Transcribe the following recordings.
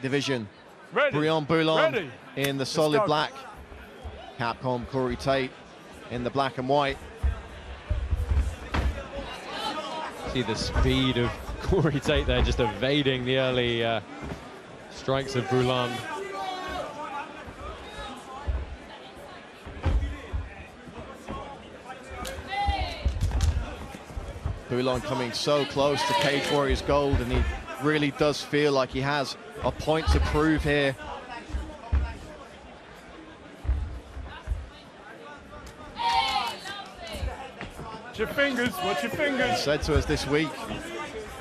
Division. Bouland in the solid black. Capcom Cory Tait in the black and white. See the speed of Cory Tait there, just evading the early strikes of Bouland. Bouland coming so close to Cage Warrior's gold, and he really does feel like he has a point to prove here. Watch your fingers, watch your fingers. He said to us this week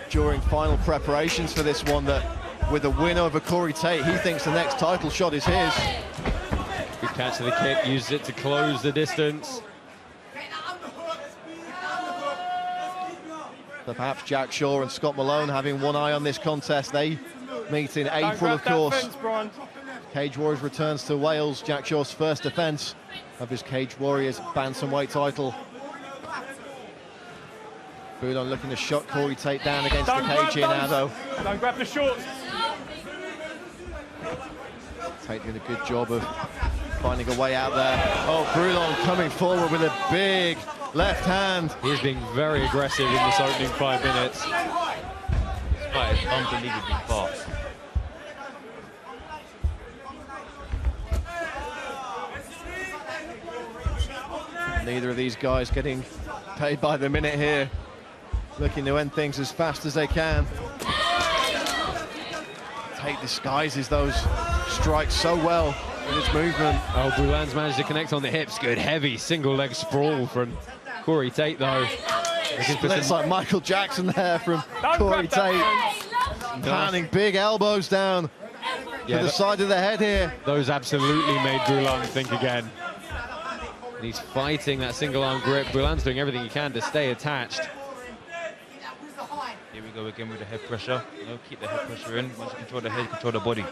during final preparations for this one that with a win over Cory Tait, he thinks the next title shot is his. Good catch of the kick, used it to close the distance. So perhaps Jack Shaw and Scott Malone having one eye on this contest. They meet in April, of course. Cage Warriors returns to Wales. Jack Shaw's first defence of his Cage Warriors bantamweight title. Bouland looking to shut Cory Tait down against the cage here now, though. Don't grab the shorts. Tait doing a good job of finding a way out there. Oh, Bouland coming forward with a big left hand. He's being very aggressive in this opening 5 minutes. This fight is unbelievably fast. Neither of these guys getting paid by the minute here. Looking to end things as fast as they can. Tait disguises those strikes so well with his movement. Oh, Bouland's managed to connect on the hips. Good heavy single leg sprawl from Cory Tait, though. It's like Michael Jackson there from Cory Tait. Planting big elbows down to the side of the head here. Those absolutely made Bouland think again. And he's fighting that single arm grip. Bouland's doing everything he can to stay attached. Here we go again with the head pressure. You know, keep the head pressure in. Once you control the head, control the body.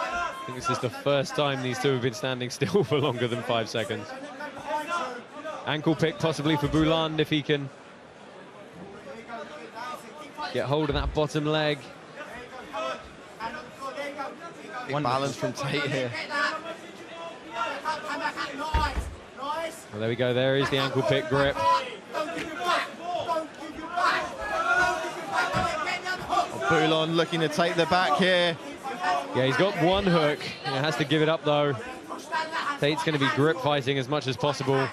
I think this is the first time these two have been standing still for longer than 5 seconds. Ankle pick possibly for Bouland if he can get hold of that bottom leg. Big balance from Tait here. Well, there we go, there is the ankle pick grip. Bouland looking to take the back here. Yeah, he's got one hook. He has to give it up, though. Tait's going to be grip fighting as much as possible.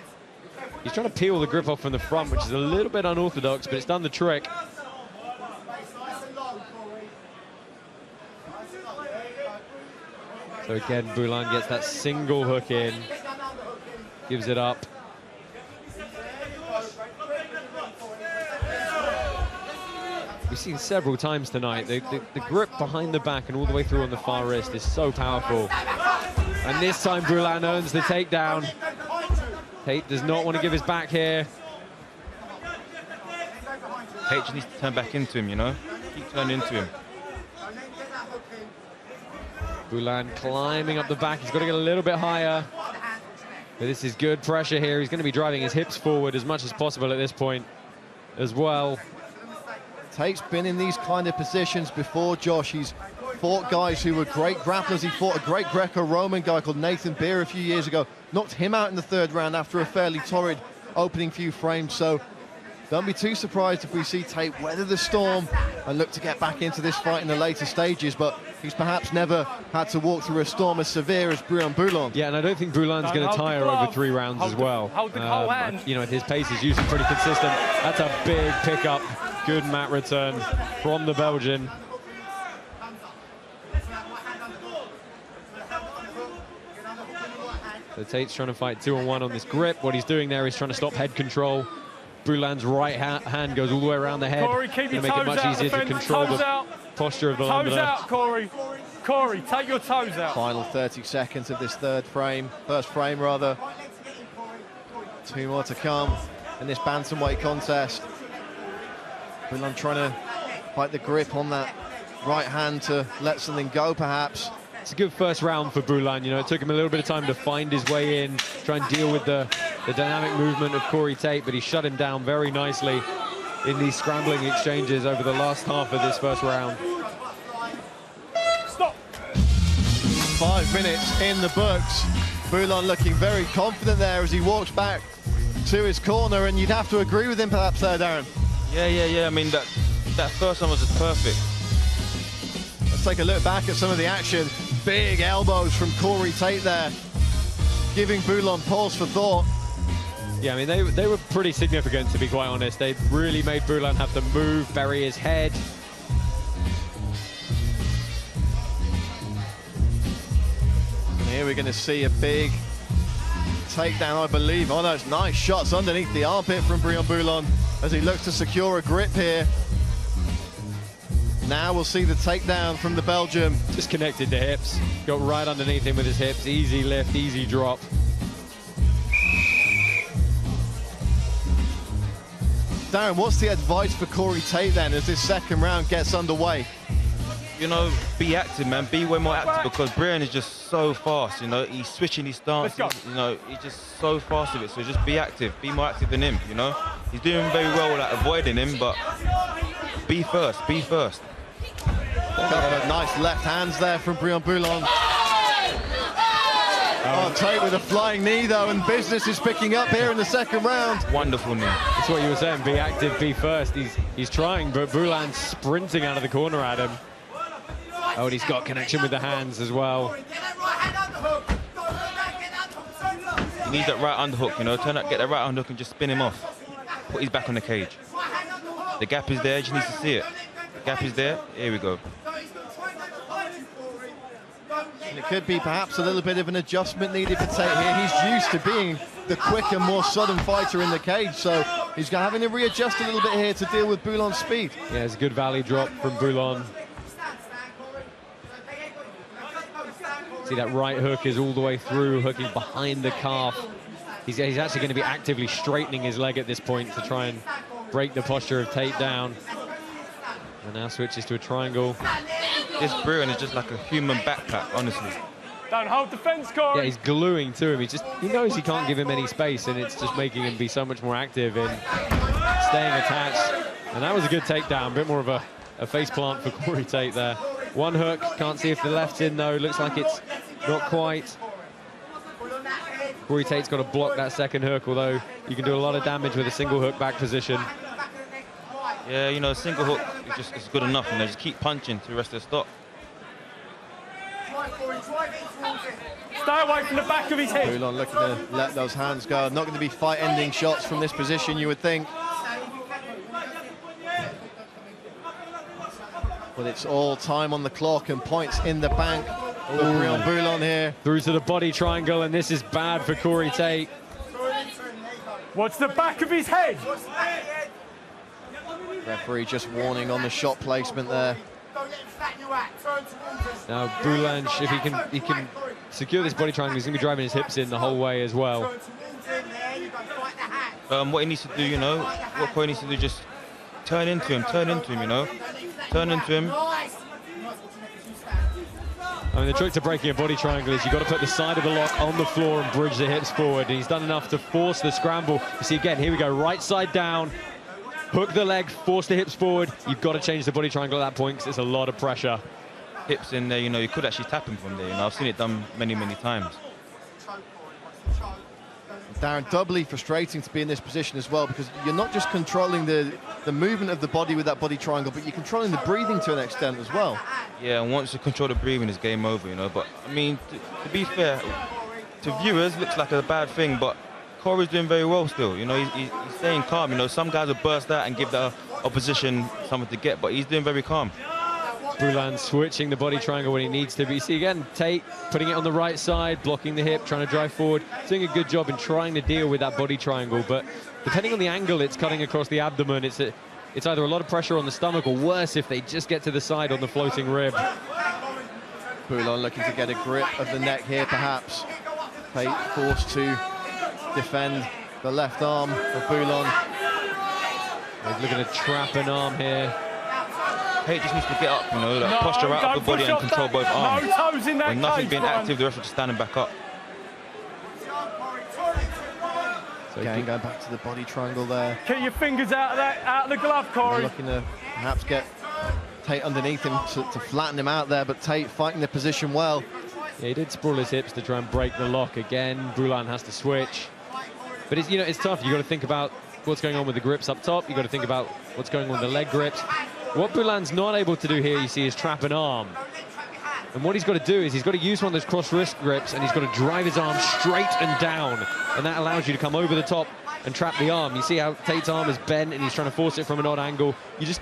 He's trying to peel the grip off from the front, which is a little bit unorthodox, but it's done the trick. So again, Bouland gets that single hook in, gives it up. We've seen several times tonight, the grip behind the back and all the way through on the far wrist is so powerful. And this time Bouland earns the takedown. Tait does not want to give his back here. Tait just needs to turn back into him, you know? Keep turning into him. Bouland climbing up the back. He's got to get a little bit higher. But this is good pressure here. He's going to be driving his hips forward as much as possible at this point as well. Tait's been in these kind of positions before, Josh. He's fought guys who were great grapplers. He fought a great Greco-Roman guy called Nathan Beer a few years ago. Knocked him out in the 3rd round after a fairly torrid opening few frames. So don't be too surprised if we see Tait weather the storm and look to get back into this fight in the later stages. But he's perhaps never had to walk through a storm as severe as Bouland. Yeah, and I don't think Bouland's going to tire over 3 rounds as well. You know, his pace is usually pretty consistent. That's a big pickup. Good mat return from the Belgian. So Tait's trying to fight 2-on-1 on this grip. What he's doing there is trying to stop head control. Bouland's right hand goes all the way around the head. Corey, keep your make it toes much out, easier to control the posture of the Toes Londoner. out, Corey. Corey, take your toes out. Final 30 seconds of this first frame rather. 2 more to come in this bantamweight contest. Bouland trying to fight the grip on that right hand to let something go, perhaps. It's a good first round for Bouland. You know, it took him a little bit of time to find his way in, try and deal with the dynamic movement of Cory Tait, but he shut him down very nicely. in these scrambling exchanges over the last half of this first round. Stop. 5 minutes in the books. Bouland looking very confident there as he walks back to his corner, and you'd have to agree with him perhaps there, Darren. Yeah. I mean, that first one was just perfect. Let's take a look back at some of the action. Big elbows from Cory Tait there, giving Bouland pause for thought. Yeah, I mean, they were pretty significant, to be quite honest. They really made Bouland have to move, bury his head. And here we're going to see a big takedown, I believe. Oh no, it's nice shots underneath the armpit from Bouland as he looks to secure a grip here. Now we'll see the takedown from the Belgium. Just connected to hips. Got right underneath him with his hips. Easy lift, easy drop. Darren, what's the advice for Cory Tait then as this second round gets underway? You know, be active, man. Be way more active because Brian is just so fast. You know, he's switching his stances. You know, he's just so fast with it. So just be active. Be more active than him. You know, he's doing very well at avoiding him, but be first. Be first. Nice left hands there from Bouland. Oh, Tait with a flying knee though, and business is picking up here in the second round. Wonderful knee. That's what you were saying. Be active, be first. He's trying, but Bouland's sprinting out of the corner at him. Oh, and he's got connection with the hands as well. He needs that right underhook, you know. Get that right underhook and just spin him off. Put his back on the cage. The gap is there, just needs to see it. The gap is there, here we go. And it could be perhaps a little bit of an adjustment needed for Tait here. He's used to being the quicker, more sudden fighter in the cage, so he's having to readjust a little bit here to deal with Bouland's speed. Yeah, it's a good valley drop from Bouland. See, that right hook is all the way through, hooking behind the calf. He's actually going to be actively straightening his leg at this point to try and break the posture of Tait down. And now switches to a triangle. This Bruin is just like a human backpack, honestly. Don't hold the fence, Cory. Yeah, he's gluing to him. He knows he can't give him any space, and it's just making him be so much more active in staying attached. And that was a good takedown, a bit more of a face plant for Cory Tait there. One hook, can't see if the left's in though. Looks like it's not quite. Cory Tait's got to block that second hook, although you can do a lot of damage with a single hook back position. Yeah, you know, a single hook is good enough, and just keep punching to the rest of the stock. Stay away from the back of his head. Bouland looking to let those hands go. Not going to be fight-ending shots from this position, you would think. But it's all time on the clock and points in the bank for Bouland here. Through to the body triangle, and this is bad for Cory Tait. Watch the back of his head. Referee just warning on the shot placement there. Now Bouland, if he can secure this body triangle, he's going to be driving his hips in the whole way as well. What he needs to do, you know, what Cory needs to do, just turn into him, you know. Turn into him. I mean, the trick to breaking a body triangle is you've got to put the side of the lock on the floor and bridge the hips forward. And he's done enough to force the scramble. You see again, here we go, right side down. Hook the leg, force the hips forward. You've got to change the body triangle at that point because it's a lot of pressure. Hips in there, you know, you could actually tap him from there. You know, I've seen it done many, many times. Darren, doubly frustrating to be in this position as well, because you're not just controlling the movement of the body with that body triangle, but you're controlling the breathing to an extent as well. Yeah, and once you control the breathing, it's game over, you know. But, I mean, to be fair, to viewers, it looks like a bad thing, but Cory's doing very well still. You know, he's staying calm. You know, some guys will burst out and give the opposition something to get, but he's doing very calm. Bouland switching the body triangle when he needs to be. See again, Tait putting it on the right side, blocking the hip, trying to drive forward, doing a good job in trying to deal with that body triangle. But depending on the angle it's cutting across the abdomen, it's either a lot of pressure on the stomach, or worse if they just get to the side on the floating rib. Bouland looking to get a grip of the neck here, perhaps. Tait forced to defend the left arm of Bouland. He's looking to trap an arm here. Tait just needs to get up, you know, like posture out of the body and control both arms. No toes in that When nothing's cage, being Brian. active, the referee just standing back up. So again, going back to the body triangle there. Keep your fingers out of the glove, They're Cory. looking to perhaps get Tait underneath him to flatten him out there, but Tait fighting the position well. Yeah, he did sprawl his hips to try and break the lock again. Bouland has to switch. But it's, you know, it's tough. You've got to think about what's going on with the grips up top. You've got to think about what's going on with the leg grips. What Bouland's not able to do here, you see, is trap an arm. And what he's got to do is he's got to use one of those cross wrist grips, and he's got to drive his arm straight and down. And that allows you to come over the top and trap the arm. You see how Tait's arm is bent and he's trying to force it from an odd angle.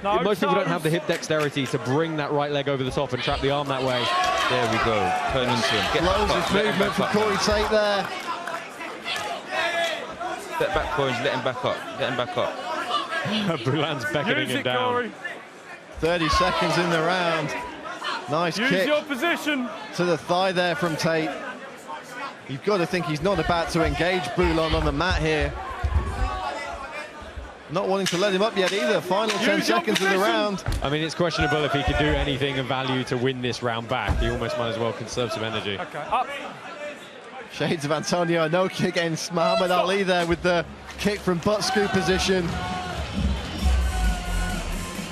Most people don't have the hip dexterity to bring that right leg over the top and trap the arm that way. There we go. Turn into him. Explosive movement from Cory Tait there. Step back, Cory. Let him back up. Let him back up. Bouland's beckoning him down. Cory. 30 seconds in the round. Nice Use kick your position. to the thigh there from Tait. You've got to think he's not about to engage Bouland on the mat here. Not wanting to let him up yet either. Final 10 seconds of the round. I mean, it's questionable if he could do anything of value to win this round back. He almost might as well conserve some energy. Okay, up. Shades of Antonio Inoki against Muhammad Ali there with the kick from butt scoop position.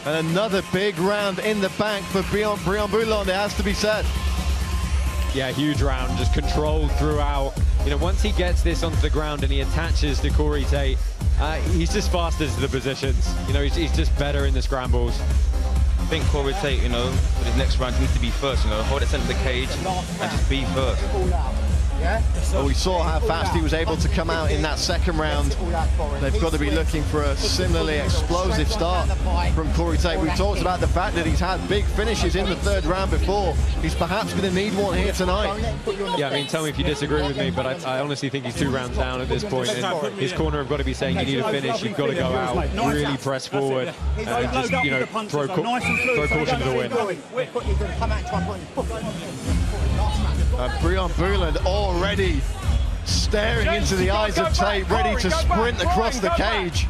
And another big round in the bank for Brian Bouland, it has to be said. Yeah, huge round, just controlled throughout. You know, once he gets this onto the ground and he attaches to Cory Tait, he's just faster to the positions. You know, he's just better in the scrambles. I think Cory Tait, you know, for his next round, needs to be first, you know, hold it center of the cage and just be first. Well, we saw how fast he was able to come out in that second round. They've got to be looking for a similarly explosive start from Cory Tait. We've talked about the fact that he's had big finishes in the third round before. He's perhaps going to need one here tonight. Yeah, I mean, tell me if you disagree with me, but I honestly think he's 2 rounds down at this point. And his corner have got to be saying you need a finish, you've got to go out, really press forward, and just, you know, throw caution to the wind. Brian Bouland already staring into the eyes of Tait, ready to sprint across the cage.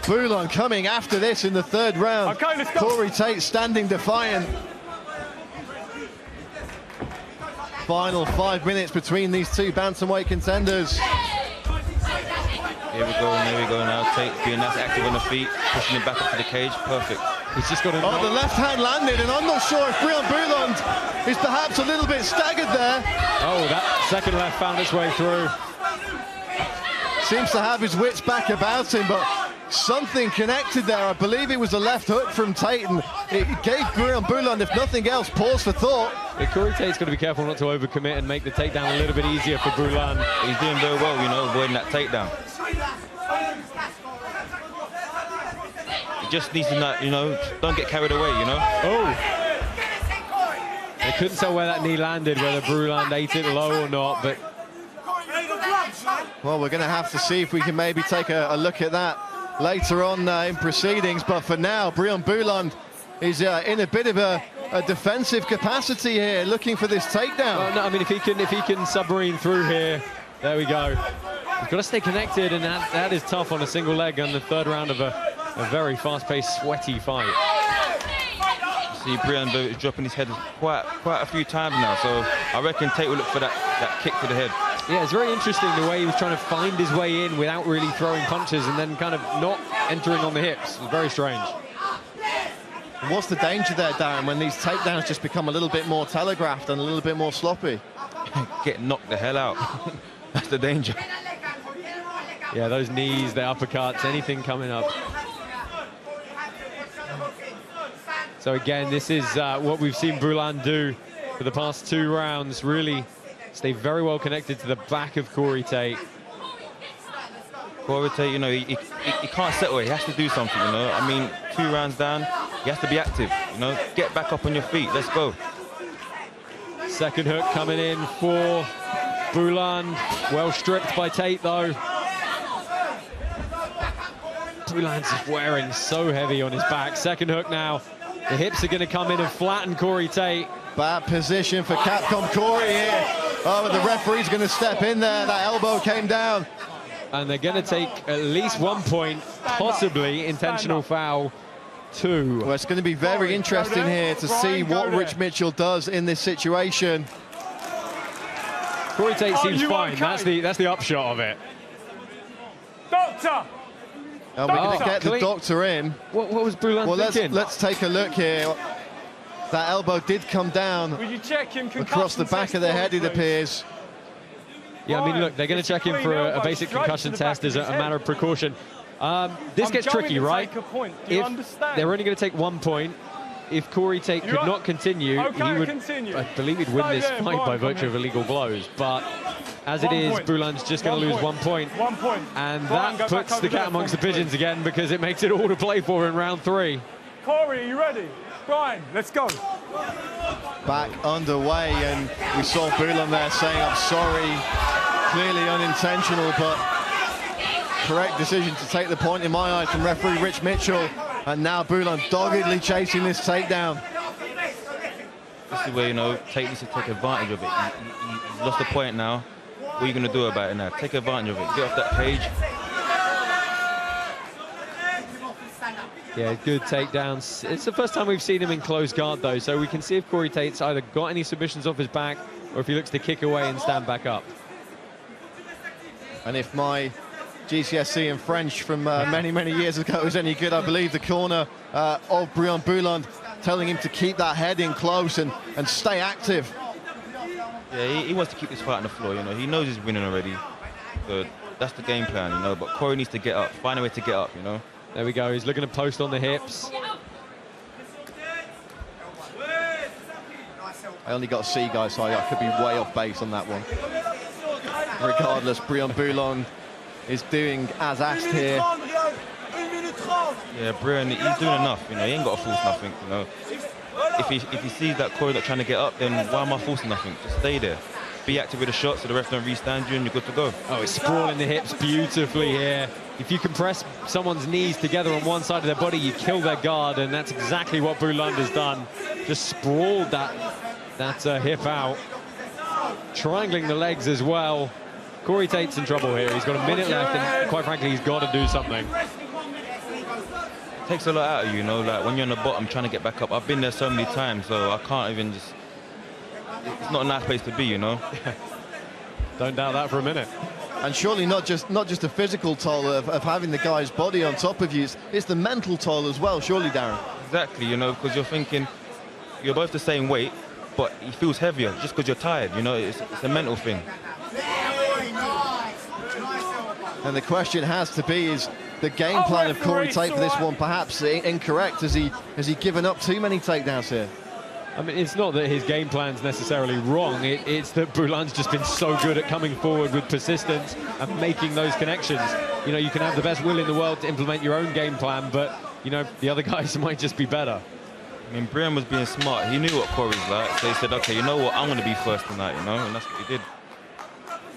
Bouland coming after this in the third round. Cory Tait standing defiant. Final 5 minutes between these two bantamweight contenders. Here we go, and there we go now. Tait being nice active on the feet, pushing it back up to the cage. Perfect. He's just got to... Oh, the left hand landed, and I'm not sure if Brian Bouland is perhaps a little bit staggered there. Oh, that second left found its way through. Seems to have his wits back about him, but something connected there. I believe it was a left hook from Tait, and it gave Brian Bouland, if nothing else, pause for thought. Yeah, Cory Tait's got to be careful not to overcommit and make the takedown a little bit easier for Bouland. He's doing very well, you know, avoiding that takedown. He just needs to not, you know, don't get carried away, you know. Oh! They couldn't tell where that knee landed, whether Bouland ate it low or not, but... Well, we're going to have to see if we can maybe take a look at that later on in proceedings, but for now, Brian Bouland is in a bit of a defensive capacity here, looking for this takedown. Well, no, I mean, if he can submarine through here, there we go. He's got to stay connected, and that is tough on a single leg on the third round of a very fast-paced, sweaty fight. See, Brian is dropping his head quite a few times now, so I reckon Tait will look for that kick to the head. Yeah, it's very interesting the way he was trying to find his way in without really throwing punches and then kind of not entering on the hips. It's very strange. And what's the danger there, Darren, when these takedowns just become a little bit more telegraphed and a little bit more sloppy? Get knocked the hell out. That's the danger. Yeah, those knees, the uppercuts, anything coming up. So again, this is what we've seen Bouland do for the past 2 rounds. Really stay very well connected to the back of Cory Tait. Cory Tait, you know, he can't settle. He has to do something, you know. I mean, 2 rounds down, he has to be active, you know. Get back up on your feet. Let's go. Second hook coming in for Bouland. Well stripped by Tait, though. Bouland's just wearing so heavy on his back. Second hook now. The hips are going to come in and flatten Cory Tait. Bad position for Capcom Cory here. Oh, but the referee's going to step in there. That elbow came down. And they're going to take at least 1 point, possibly intentional foul 2. Well, it's going to be very interesting here to see what Rich Mitchell does in this situation. Cory Tait seems fine. Okay? That's the upshot of it. Doctor! And we're going to get the doctor in. What was Bouland thinking? Let's take a look here. That elbow did come down Will you check him across the back of the head, it appears. Yeah, I mean, look, they're going to check him for a basic concussion test as a matter of precaution. This gets tricky, right? They're only going to take 1 point. If Cory Tait could not continue, he would, I believe he'd win this fight by virtue of illegal blows. But as it is, Bouland's just going to lose 1 point. 1 point. And that puts the cat amongst the pigeons again, because it makes it all to play for in round 3. Cory, are you ready? Brian, let's go. Back underway, and we saw Bouland there saying, I'm sorry, clearly unintentional, but correct decision to take the point in my eyes from referee Rich Mitchell. And now Bouland doggedly chasing this takedown. This is where, you know, Tait needs to take advantage of it. You lost the point now. What are you going to do about it now? Take advantage of it. Get off that cage. Yeah, good takedowns. It's the first time we've seen him in close guard, though, so we can see if Cory Tait's either got any submissions off his back or if he looks to kick away and stand back up. And if my GCSE in French from many, many years ago is any good, I believe the corner of Brian Bouland telling him to keep that head in close and stay active. Yeah, he wants to keep this fight on the floor, you know. He knows he's winning already. So that's the game plan, you know. But Cory needs to get up, find a way to get up, you know. There we go, he's looking to post on the hips. I only got a C, guys, so I could be way off base on that one. Regardless, Brian Bouland is doing as asked here. Yeah, Brian, he's doing enough, you know. He ain't got to force nothing, you know. If he sees that Cory not trying to get up, then why am I forcing nothing? Just stay there. Be active with the shot so the ref don't restand you and you're good to go. Oh, it's sprawling the hips beautifully here. If you compress someone's knees together on one side of their body, you kill their guard, and that's exactly what Bouland has done. Just sprawled that hip out. Triangling the legs as well. Cory Tait's in trouble here. He's got a minute left, and quite frankly, he's got to do something. It takes a lot out of you, you know, like when you're on the bottom trying to get back up. I've been there so many times, so I can't even just... It's not a nice place to be, you know. Don't doubt that for a minute. And surely not just a physical toll of having the guy's body on top of you, it's the mental toll as well, surely, Darren. Exactly, you know, because you're thinking you're both the same weight, but he feels heavier just because you're tired, you know. It's a mental thing. And the question has to be, is the game plan of Cory Tait for this one perhaps incorrect? Has he given up too many takedowns here? I mean, it's not that his game plan's necessarily wrong. It's that Bouland's just been so good at coming forward with persistence and making those connections. You know, you can have the best will in the world to implement your own game plan, but, you know, the other guys might just be better. I mean, Brian was being smart. He knew what Cory's like, so he said, okay, you know what, I'm going to be first tonight, you know, and that's what he did.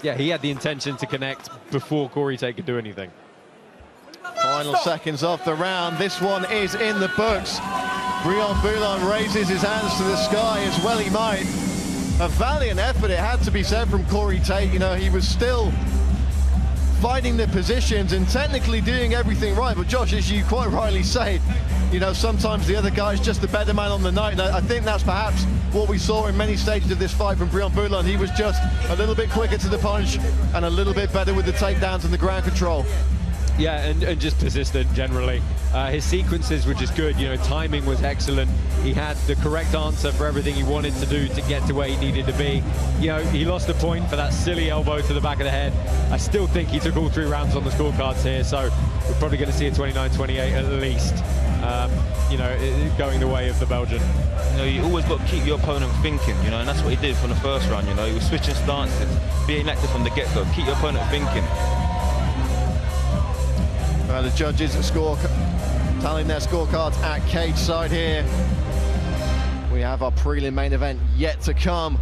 Yeah, he had the intention to connect before Cory Tait could do anything. Final seconds of the round. This one is in the books. Brian Bouland raises his hands to the sky, as well he might. A valiant effort, it had to be said, from Cory Tait. You know, he was still fighting the positions and technically doing everything right. But Josh, as you quite rightly say, you know, sometimes the other guy's just the better man on the night. And I think that's perhaps what we saw in many stages of this fight from Brian Bouland. He was just a little bit quicker to the punch and a little bit better with the takedowns and the ground control. Yeah, and just persistent generally. His sequences were just good, you know, timing was excellent. He had the correct answer for everything he wanted to do to get to where he needed to be. You know, he lost a point for that silly elbow to the back of the head. I still think he took all 3 rounds on the scorecards here, so we're probably going to see a 29-28 at least, you know, going the way of the Belgian. You know, you always got to keep your opponent thinking, you know, and that's what he did from the first round, you know. He was switching stances, being active from the get-go. Keep your opponent thinking. The judges tallying their scorecards at cage side here. We have our prelim main event yet to come.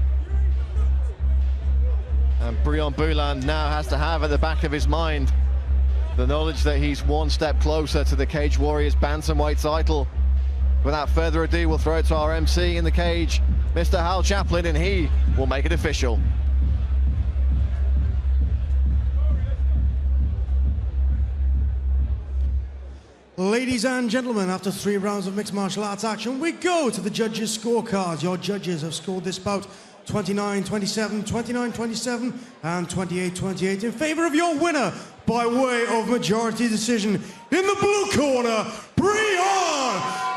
And Brian Bouland now has to have at the back of his mind the knowledge that he's one step closer to the Cage Warriors bantamweight title. Without further ado, we'll throw it to our MC in the cage, Mr. Hal Chaplin, and he will make it official. Ladies and gentlemen, after 3 rounds of mixed martial arts action, we go to the judges' scorecards. Your judges have scored this bout 29-27, 29-27, and 28-28 in favor of your winner by way of majority decision in the blue corner, Bouland.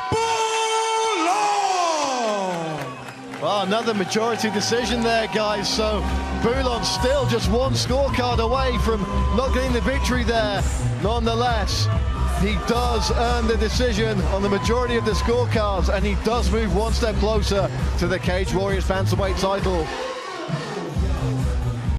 Well, another majority decision there, guys. So Bouland still just one scorecard away from not getting the victory there. Nonetheless, he does earn the decision on the majority of the scorecards, and he does move one step closer to the Cage Warriors bantamweight title.